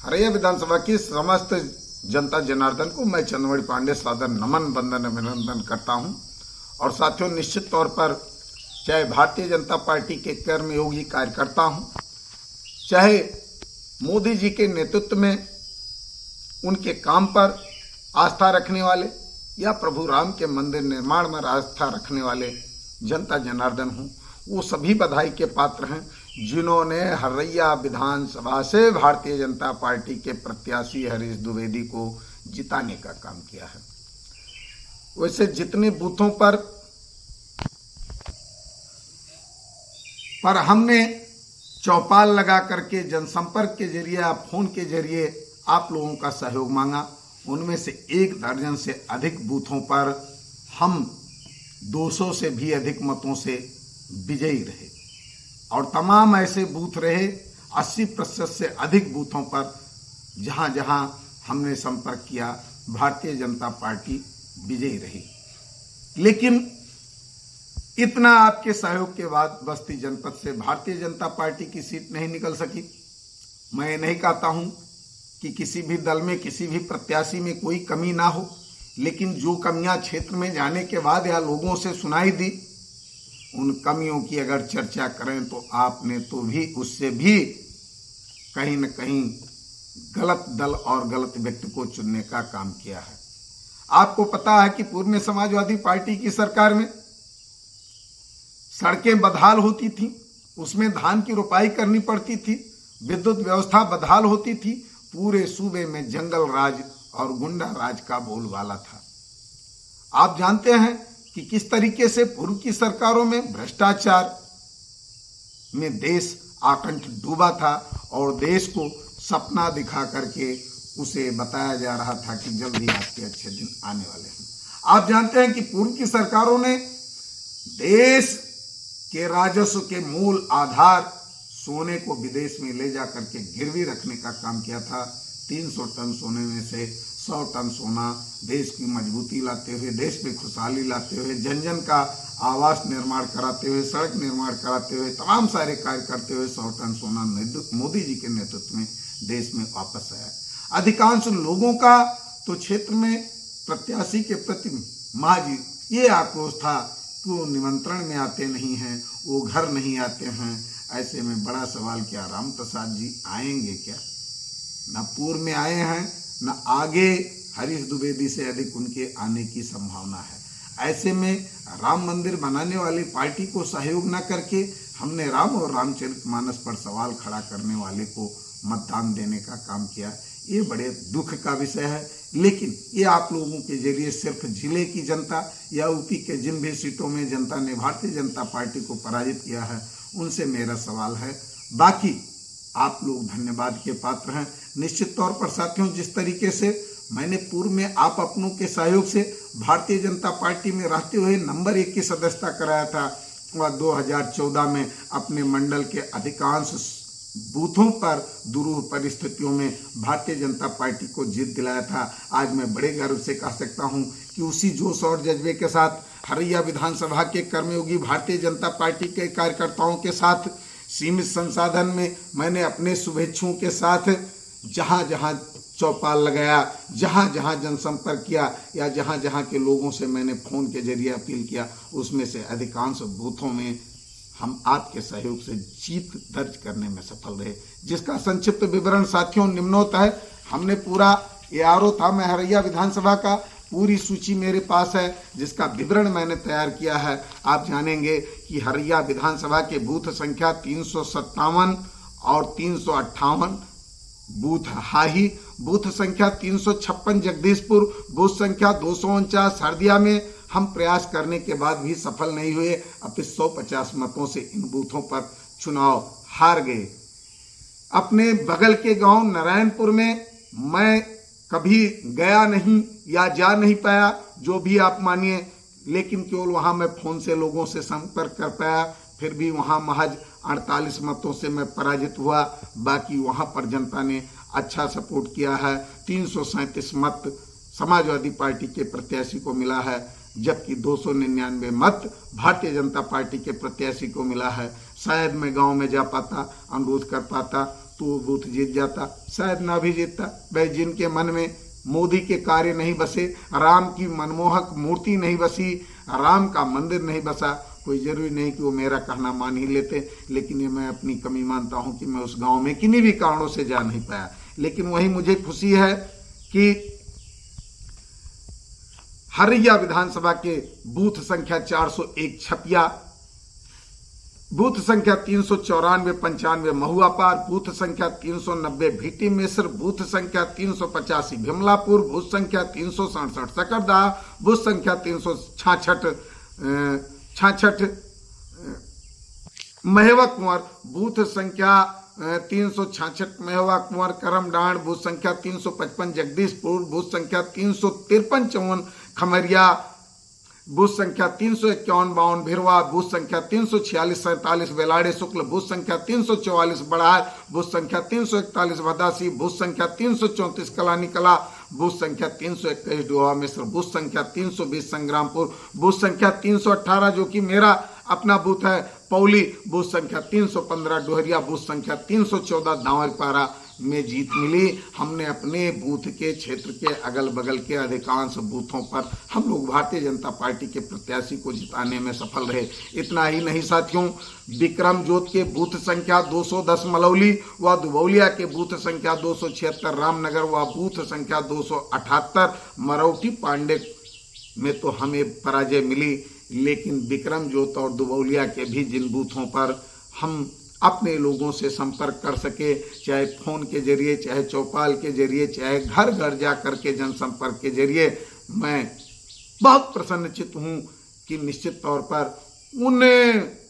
हरैया विधानसभा की समस्त जनता जनार्दन को मैं चंद्रमणि पांडे सादर नमन वंदन अभिनंदन करता हूं। और साथियों, निश्चित तौर पर चाहे भारतीय जनता पार्टी के कर्मयोगी कार्यकर्ता हूं, चाहे मोदी जी के नेतृत्व में उनके काम पर आस्था रखने वाले या प्रभु राम के मंदिर निर्माण में आस्था रखने वाले जनता जनार्दन हूँ, वो सभी बधाई के पात्र हैं जिन्होंने हरैया विधानसभा से भारतीय जनता पार्टी के प्रत्याशी हरीश द्विवेदी को जिताने का काम किया है। वैसे जितने बूथों पर हमने चौपाल लगा करके जनसंपर्क के जरिए या फोन के जरिए आप लोगों का सहयोग मांगा, उनमें से 1 दर्जन से अधिक बूथों पर हम 200 से भी अधिक मतों से विजयी रहे। और तमाम ऐसे बूथ रहे 80% से अधिक बूथों पर जहां जहां हमने संपर्क किया, भारतीय जनता पार्टी विजयी रही। लेकिन इतना आपके सहयोग के बाद बस्ती जनपद से भारतीय जनता पार्टी की सीट नहीं निकल सकी। मैं नहीं कहता हूं कि किसी भी दल में किसी भी प्रत्याशी में कोई कमी ना हो, लेकिन जो कमियां क्षेत्र में जाने के बाद या लोगों से सुनाई दी, उन कमियों की अगर चर्चा करें तो आपने तो भी उससे भी कहीं न कहीं गलत दल और गलत व्यक्ति को चुनने का काम किया है। आपको पता है कि पूर्व में समाजवादी पार्टी की सरकार में सड़कें बदहाल होती थी, उसमें धान की रोपाई करनी पड़ती थी, विद्युत व्यवस्था बदहाल होती थी, पूरे सूबे में जंगल राज और गुंडा राज का बोलबाला था। आप जानते हैं कि किस तरीके से पूर्व की सरकारों में भ्रष्टाचार में देश आकंठ डूबा था और देश को सपना दिखा करके उसे बताया जा रहा था कि जल्दी आपके अच्छे दिन आने वाले हैं। आप जानते हैं कि पूर्व की सरकारों ने देश के राजस्व के मूल आधार सोने को विदेश में ले जा करके गिरवी रखने का काम किया था। 300 टन सोने में से 100 टन सोना देश की मजबूती लाते हुए, देश में खुशहाली लाते हुए, जन जन का आवास निर्माण कराते हुए, सड़क निर्माण कराते हुए, तमाम सारे कार्य करते हुए 100 टन सोना मोदी जी के नेतृत्व में देश में वापस आया। अधिकांश लोगों का तो क्षेत्र में प्रत्याशी के प्रति महज ये आक्रोश था कि वो निमंत्रण में आते नहीं हैं, वो घर नहीं आते हैं। ऐसे में बड़ा सवाल, क्या राम प्रसाद जी आएंगे क्या? न पूर्व में आए हैं, न आगे हरीश द्विवेदी से अधिक उनके आने की संभावना है। ऐसे में राम मंदिर बनाने वाली पार्टी को सहयोग न करके हमने राम और रामचरितमानस पर सवाल खड़ा करने वाले को मतदान देने का काम किया। ये बड़े दुख का विषय है, लेकिन ये आप लोगों के जरिए सिर्फ जिले की जनता या यूपी के जिन भी सीटों में जनता ने भारतीय जनता पार्टी को पराजित किया है, उनसे मेरा सवाल है। बाकी आप लोग धन्यवाद के पात्र हैं। निश्चित तौर पर साथियों, जिस तरीके से मैंने पूर्व में आप अपनों के सहयोग से भारतीय जनता पार्टी में रहते हुए नंबर 1 की सदस्यता कराया था, वह 2014 में अपने मंडल के अधिकांश बूथों पर दुरूह परिस्थितियों में भारतीय जनता पार्टी को जीत दिलाया था। आज मैं बड़े गर्व से कह सकता हूं कि उसी जोश और जज्बे के साथ हरैया विधानसभा के कर्मयोगी भारतीय जनता पार्टी के कार्यकर्ताओं के साथ सीमित संसाधन में मैंने अपने शुभेच्छुओं के साथ जहां जहां चौपाल लगाया, जहां जहां जनसंपर्क किया या जहां जहां के लोगों से मैंने फोन के जरिए अपील किया, उसमें से अधिकांश बूथों में हम आपके सहयोग से जीत दर्ज करने में सफल रहे, जिसका संक्षिप्त विवरण साथियों निम्नोक्त है। हमने पूरा ARO था मैं हरैया विधानसभा का, पूरी सूची मेरे पास है जिसका विवरण मैंने तैयार किया है। आप जानेंगे कि हरैया विधानसभा के बूथ संख्या 357 और 358 बूथ हाही, बूथ संख्या 356 जगदीशपुर, बूथ संख्या 249 हरदिया में हम प्रयास करने के बाद भी सफल नहीं हुए। अब 150 मतों से इन बूथों पर चुनाव हार गए। अपने बगल के गांव नारायणपुर में मैं कभी गया नहीं या जा नहीं पाया, जो भी आप मानिए, लेकिन केवल वहां मैं फोन से लोगों से संपर्क कर पाया। फिर भी वहां महज 48 मतों से मैं पराजित हुआ। बाकी वहां पर जनता ने अच्छा सपोर्ट किया है। 337 मत समाजवादी पार्टी के प्रत्याशी को मिला है, जबकि 299 मत भारतीय जनता पार्टी के प्रत्याशी को मिला है। शायद मैं गांव में जा पाता, अनुरोध कर पाता तो वो बूथ जीत जाता, शायद ना भी जीतता। भाई जिनके मन में मोदी के कार्य नहीं बसे, राम की मनमोहक मूर्ति नहीं बसी, राम का मंदिर नहीं बसा, कोई जरूरी नहीं कि वो मेरा कहना मान ही लेते। लेकिन ये मैं अपनी कमी मानता हूँ कि मैं उस गांव में किन्हीं भी कारणों से जा नहीं पाया। लेकिन वही मुझे खुशी है कि हरिया विधानसभा के बूथ संख्या 401 छपिया, बूथ संख्या 394-95 महुआ पार, बूथ संख्या 390 भीटी मिश्र, बूथ संख्या 385 भिमलापुर, बूथ संख्या 367 सकरदा, बूथ संख्या 366 महवा कुंवर, बूथ संख्या 366 महवा कुंवर करमडांड, बूथ संख्या 355 जगदीशपुर, बूथ संख्या 353-54 खमरिया, बूथ संख्या 351-52 भिरवा, बूथ संख्या 346-47 वेलाड़े शुक्ल, बूथ संख्या 344 बढ़ार, बूथ संख्या 341 भदासी, बूथ संख्या 334 कलानी कला, बूथ संख्या 321 डोहा मिश्र, बूथ संख्या 320 संग्रामपुर, बूथ संख्या 318 जो कि मेरा अपना बूथ है पौली, बूथ संख्या 315 डोहरिया, बूथ संख्या 314 दावरपारा में जीत मिली। हमने अपने बूथ के क्षेत्र के अगल बगल के अधिकांश बूथों पर हम लोग भारतीय जनता पार्टी के प्रत्याशी को जिताने में सफल रहे। इतना ही नहीं साथियों, विक्रम जोत के बूथ संख्या 210 मलौली व दुबौलिया के बूथ संख्या 276 रामनगर व बूथ संख्या 278 मरौठी पांडे में तो हमें पराजय मिली। लेकिन विक्रम जोत और दुबौलिया के भी जिन बूथों पर हम अपने लोगों से संपर्क कर सके, चाहे फोन के जरिए, चाहे चौपाल के जरिए, चाहे घर घर जा कर के जनसंपर्क के जरिए, मैं बहुत प्रसन्नचित्त हूँ कि निश्चित तौर पर उन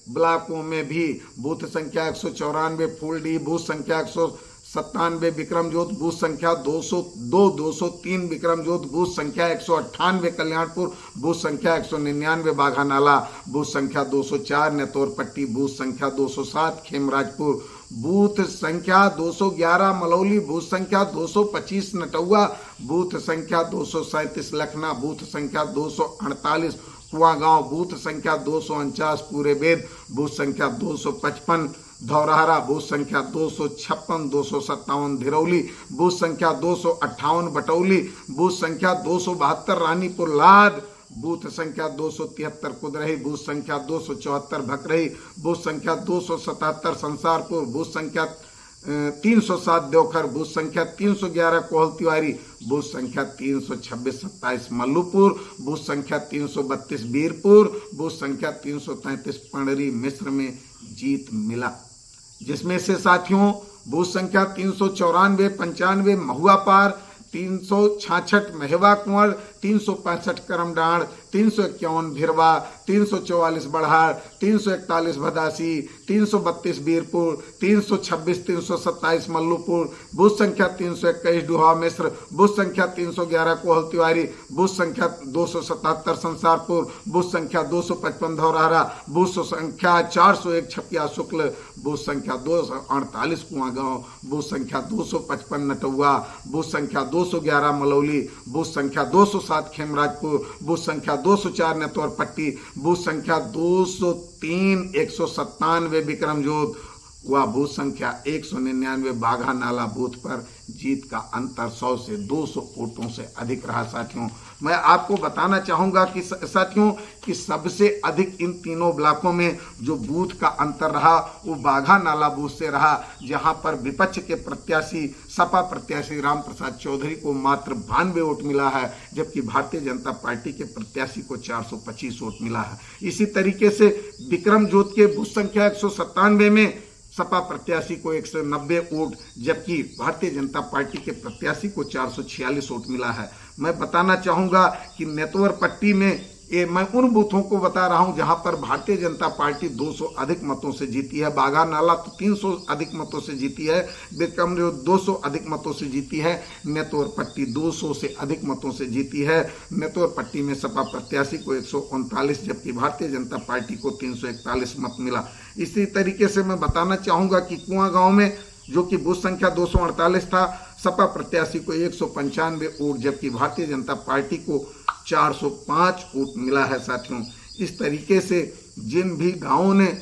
ब्लॉकों में भी बूथ संख्या 194 फूलडी, बूथ संख्या 197 विक्रम जोत, बूथ संख्या 202 203 विक्रम जोत, बूथ संख्या 198 कल्याणपुर, बूथ संख्या 199 बाघानाला, बूथ संख्या 204 नेतौरपट्टी, बूथ संख्या 207 खेमराजपुर, बूथ संख्या 211 मलौली, बूथ संख्या 225 नटुआ, बूथ संख्या 237 लखना, बूथ संख्या 248 कुआगांव, बूथ संख्या 249 पूरे बेद, बूथ संख्या 255 धौरहरा, बूथ संख्या 256 257 धिरौली, बूथ संख्या 258 बटौली, बूथ संख्या 272 रानीपुर लाद, बूथ संख्या 273 कुदरही, बूथ संख्या 274 भकरही, बूथ संख्या 277 संसारपुर, बूथ संख्या 307 देवखर, बूथ संख्या 311 कोहल तिवारी, बूथ संख्या 326-27 मल्लूपुर, बूथ संख्या 332 बीरपुर, बूथ संख्या 333 पंडरी मिश्र में जीत मिला। जिसमें से साथियों बूथ संख्या 394-95 महुआ पार, 366 महवा कुंवर, 365 करमडांड, 351 भिरवा, 344 बढ़ार, 341 भदासी, 332 बीरपुर, 326-327 मल्लूपुर, बूथ संख्या 321 डोहा मिश्र, बूथ संख्या 311 कोहल तिवारी, बूथ संख्या 277 संसारपुर, बूथ संख्या 255 धौरहरा, बूथ संख्या 401 छपिया शुक्ल, बूथ संख्या 248 कुआगांव, बूथ संख्या 255 नटुआ, बूथ संख्या 211 मलौली, बूथ संख्या 207 खेमराजपुर, बूथ संख्या 204 नेतौरपट्टी, बूथ संख्या 203 197 विक्रम जोत व बूथ संख्या 199 बाघा नाला बूथ पर जीत का अंतर 100 से 200 वोटों से अधिक रहा। साथियों मैं आपको बताना चाहूँगा कि साथियों कि सबसे अधिक इन तीनों ब्लॉकों में जो बूथ का अंतर रहा वो बाघा नाला बूथ से रहा, जहां पर विपक्ष के प्रत्याशी सपा प्रत्याशी राम प्रसाद चौधरी को मात्र 92 वोट मिला है, जबकि भारतीय जनता पार्टी के प्रत्याशी को 425 वोट मिला है। इसी तरीके से विक्रम जोत के बूथ संख्या 197 में सपा प्रत्याशी को 190 वोट, जबकि भारतीय जनता पार्टी के प्रत्याशी को 446 वोट मिला है। मैं बताना चाहूँगा कि नेतौरपट्टी में ये मैं उन बूथों को बता रहा हूं जहां पर भारतीय जनता पार्टी 200 अधिक मतों से जीती है, बाघा नाला तो 300 अधिक मतों से जीती है, विक्रम जो 200 अधिक मतों से जीती है, नेतौरपट्टी 200 से अधिक मतों से जीती है। नेतौरपट्टी में सपा प्रत्याशी को 139 जबकि भारतीय जनता पार्टी को 341 मत मिला। इसी तरीके से मैं बताना चाहूँगा कि कुआगांव में जो कि बूथ संख्या 248 था, सपा प्रत्याशी को 195 वोट जबकि भारतीय जनता पार्टी को 405 वोट मिला है। साथियों इस तरीके से जिन भी गांवों ने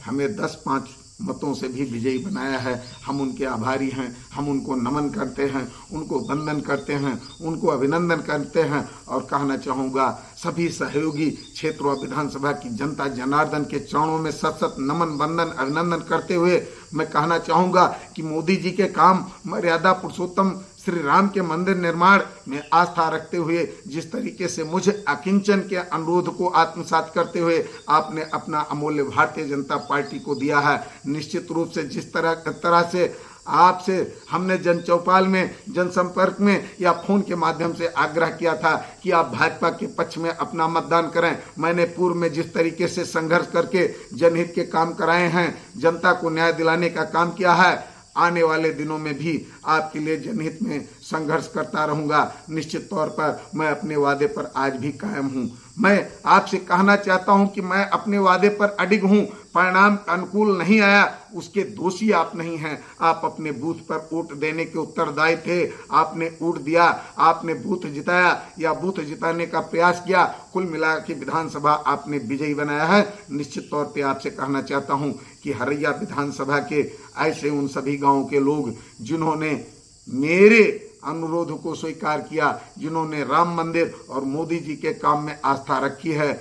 हमें 10-5 मतों से भी विजयी बनाया है। हम उनके आभारी हैं, हम उनको नमन करते हैं, उनको वंदन करते हैं, उनको अभिनंदन करते हैं। और कहना चाहूँगा सभी सहयोगी क्षेत्र व विधानसभा की जनता जनार्दन के चरणों में सत सत नमन वंदन अभिनंदन करते हुए मैं कहना चाहूँगा कि मोदी जी के काम मर्यादा पुरुषोत्तम श्री राम के मंदिर निर्माण में आस्था रखते हुए जिस तरीके से मुझे अकिंचन के अनुरोध को आत्मसात करते हुए आपने अपना अमूल्य भारतीय जनता पार्टी को दिया है, निश्चित रूप से जिस तरह से आपसे हमने जन चौपाल में, जनसंपर्क में या फोन के माध्यम से आग्रह किया था कि आप भाजपा के पक्ष में अपना मतदान करें। मैंने पूर्व में जिस तरीके से संघर्ष करके जनहित के काम कराए हैं, जनता को न्याय दिलाने का काम किया है, आने वाले दिनों में भी आपके लिए जनहित में संघर्ष करता रहूंगा। निश्चित तौर पर मैं अपने वादे पर आज भी कायम हूं। मैं आपसे कहना चाहता हूं कि मैं अपने वादे पर अडिग हूं। परिणाम अनुकूल नहीं आया, उसके दोषी आप नहीं हैं। आप अपने बूथ पर वोट देने के उत्तरदायी थे। आपने वोट दिया, आपने बूथ जिताया या बूथ जिताने का प्रयास किया। कुल मिला के विधानसभा आपने विजयी बनाया है। निश्चित तौर पे आपसे कहना चाहता हूं कि हरैया विधानसभा के ऐसे उन सभी गांवों के लोग जिन्होंने मेरे अनुरोध को स्वीकार किया, जिन्होंने राम मंदिर और मोदी जी के काम में आस्था रखी है,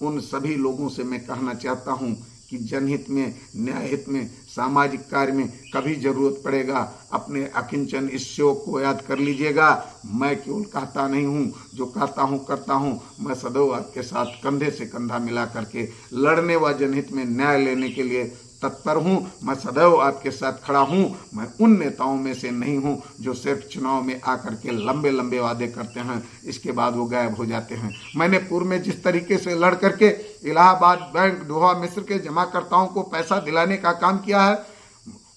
उन सभी लोगों से मैं कहना चाहता हूं कि जनहित में, न्यायहित में, सामाजिक कार्य में कभी जरूरत पड़ेगा अपने अकिंचन इस सेवक को याद कर लीजिएगा। मैं केवल कहता नहीं हूँ, जो कहता हूँ करता हूँ। मैं सदैव आपके साथ कंधे से कंधा मिला करके लड़ने व जनहित में न्याय लेने के लिए तत्पर हूँ। मैं सदैव आपके साथ खड़ा हूँ। मैं उन नेताओं में से नहीं हूँ जो सिर्फ चुनाव में आकर के लंबे लंबे वादे करते हैं, इसके बाद वो गायब हो जाते हैं। मैंने पूर्व में जिस तरीके से लड़ करके इलाहाबाद बैंक डोहा मिस्र के जमाकर्ताओं को पैसा दिलाने का काम किया है,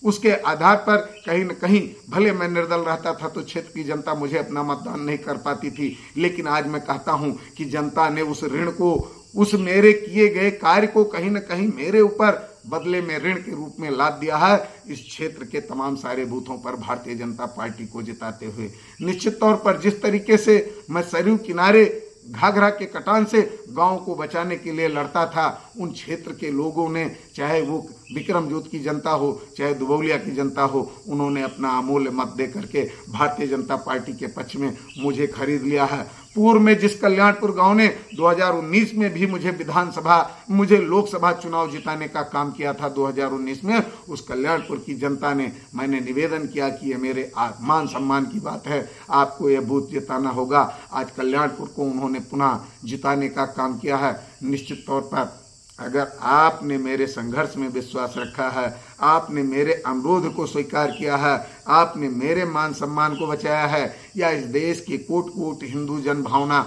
उसके आधार पर कहीं न कहीं भले मैं निर्दल रहता था तो क्षेत्र की जनता मुझे अपना मतदान नहीं कर पाती थी, लेकिन आज मैं कहता हूं कि जनता ने उस ऋण को, उस मेरे किए गए कार्य को कहीं न कहीं मेरे ऊपर बदले में ऋण के रूप में लाद दिया है। इस क्षेत्र के तमाम सारे बूथों पर भारतीय जनता पार्टी को जिताते हुए निश्चित तौर पर जिस तरीके से मैं सरयू किनारे घाघरा के कटान से गांव को बचाने के लिए लड़ता था, उन क्षेत्र के लोगों ने, चाहे वो विक्रमजोत की जनता हो, चाहे दुबौलिया की जनता हो, उन्होंने अपना अमूल्य मत दे करके भारतीय जनता पार्टी के पक्ष में मुझे खरीद लिया है। पूर्व में जिस कल्याणपुर गांव ने 2019 में भी मुझे लोकसभा चुनाव जिताने का काम किया था 2019 में, उस कल्याणपुर की जनता ने, मैंने निवेदन किया कि ये मेरे मान सम्मान की बात है, आपको ये बूथ जिताना होगा। आज कल्याणपुर को उन्होंने पुनः जिताने का काम किया है। निश्चित तौर पर अगर आपने मेरे संघर्ष में विश्वास रखा है, आपने मेरे अनुरोध को स्वीकार किया है, आपने मेरे मान सम्मान को बचाया है, या इस देश के कोट कोट हिंदू जन भावना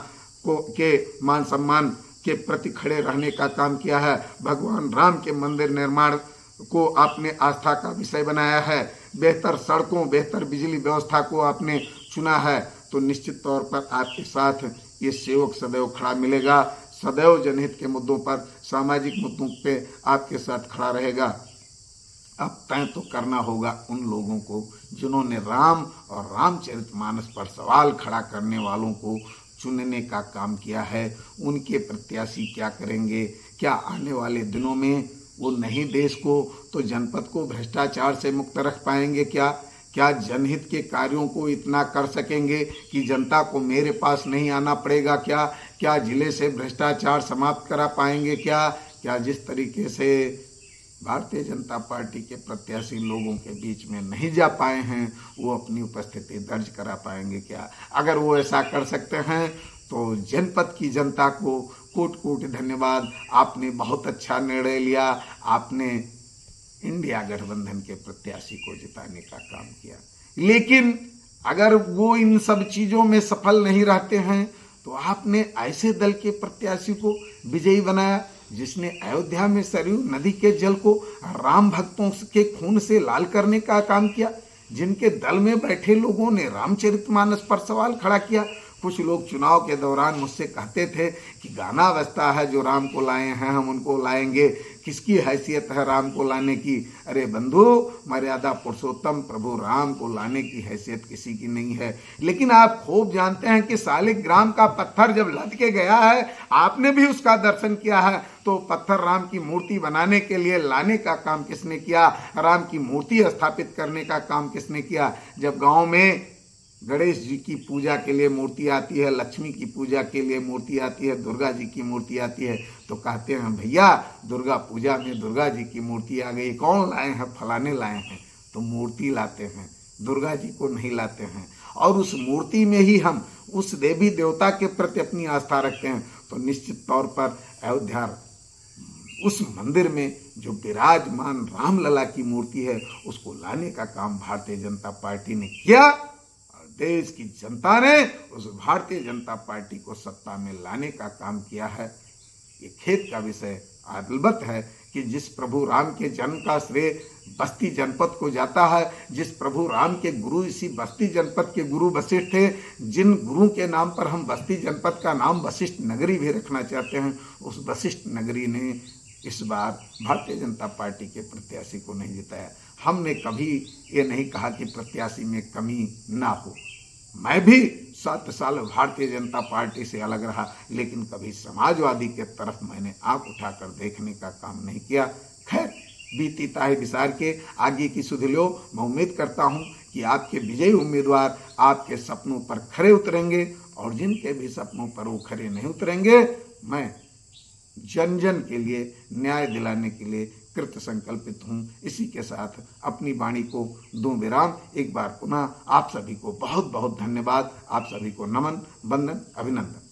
को के मान सम्मान के प्रति खड़े रहने का काम किया है, भगवान राम के मंदिर निर्माण को आपने आस्था का विषय बनाया है, बेहतर सड़कों, बेहतर बिजली व्यवस्था को आपने चुना है, तो निश्चित तौर पर आपके साथ ये सेवक सदैव खड़ा मिलेगा। सदैव जनहित के मुद्दों पर, सामाजिक मुद्दों पे आपके साथ खड़ा रहेगा। अब तय तो करना होगा उन लोगों को जिन्होंने राम और रामचरितमानस पर सवाल खड़ा करने वालों को चुनने का काम किया है। उनके प्रत्याशी क्या करेंगे? क्या आने वाले दिनों में वो नहीं देश को तो जनपद को भ्रष्टाचार से मुक्त रख पाएंगे? क्या जनहित के कार्यों को इतना कर सकेंगे कि जनता को मेरे पास नहीं आना पड़ेगा? क्या जिले से भ्रष्टाचार समाप्त करा पाएंगे? क्या जिस तरीके से भारतीय जनता पार्टी के प्रत्याशी लोगों के बीच में नहीं जा पाए हैं, वो अपनी उपस्थिति दर्ज करा पाएंगे? क्या अगर वो ऐसा कर सकते हैं तो जनपद की जनता को कोट कोट धन्यवाद। आपने बहुत अच्छा निर्णय लिया, आपने इंडिया गठबंधन के प्रत्याशी को जिताने का काम किया। लेकिन अगर वो इन सब चीज़ों में सफल नहीं रहते हैं तो आपने ऐसे दल के प्रत्याशी को विजयी बनाया जिसने अयोध्या में सरयू नदी के जल को राम भक्तों के खून से लाल करने का काम किया, जिनके दल में बैठे लोगों ने रामचरितमानस पर सवाल खड़ा किया। कुछ लोग चुनाव के दौरान मुझसे कहते थे कि गाना बजता है जो राम को लाए हैं हम उनको लाएंगे, किसकी हैसियत है राम को लाने की? अरे बंधु, मर्यादा पुरुषोत्तम प्रभु राम को लाने की हैसियत किसी की नहीं है। लेकिन आप खूब जानते हैं कि शालिग्राम का पत्थर जब लद के गया है, आपने भी उसका दर्शन किया है, तो पत्थर राम की मूर्ति बनाने के लिए लाने का काम किसने किया? राम की मूर्ति स्थापित करने का काम किसने किया? जब गांव में गणेश जी की पूजा के लिए मूर्ति आती है, लक्ष्मी की पूजा के लिए मूर्ति आती है, दुर्गा जी की मूर्ति आती है, तो कहते हैं भैया दुर्गा पूजा में दुर्गा जी की मूर्ति आ गई, कौन लाए हैं? फलाने लाए हैं। तो मूर्ति लाते हैं, दुर्गा जी को नहीं लाते हैं। और उस मूर्ति में ही हम उस देवी देवता के प्रति अपनी आस्था रखते हैं। तो निश्चित तौर पर अयोध्या उस मंदिर में जो विराजमान रामलला की मूर्ति है, उसको लाने का काम भारतीय जनता पार्टी ने किया। देश की जनता ने उस भारतीय जनता पार्टी को सत्ता में लाने का काम किया है। ये खेद का विषय अलबत्त है कि जिस प्रभु राम के जन्म का श्रेय बस्ती जनपद को जाता है, जिस प्रभु राम के गुरु इसी बस्ती जनपद के गुरु वशिष्ठ थे, जिन गुरु के नाम पर हम बस्ती जनपद का नाम वशिष्ठ नगरी भी रखना चाहते हैं, उस वशिष्ठ नगरी ने इस बार भारतीय जनता पार्टी के प्रत्याशी को नहीं जिताया। हमने कभी ये नहीं कहा कि प्रत्याशी में कमी ना हो। मैं भी 7 साल भारतीय जनता पार्टी से अलग रहा, लेकिन कभी समाजवादी के तरफ मैंने आंख उठाकर देखने का काम नहीं किया। खैर, बीती ताही विसार के आगे की सुध लो। मैं उम्मीद करता हूँ कि आपके विजयी उम्मीदवार आपके सपनों पर खरे उतरेंगे, और जिनके भी सपनों पर वो खरे नहीं उतरेंगे, मैं जन जन के लिए न्याय दिलाने के लिए कृत संकल्पित हूँ। इसी के साथ अपनी वाणी को दूं विराम। एक बार पुनः आप सभी को बहुत बहुत धन्यवाद। आप सभी को नमन, वंदन, अभिनंदन।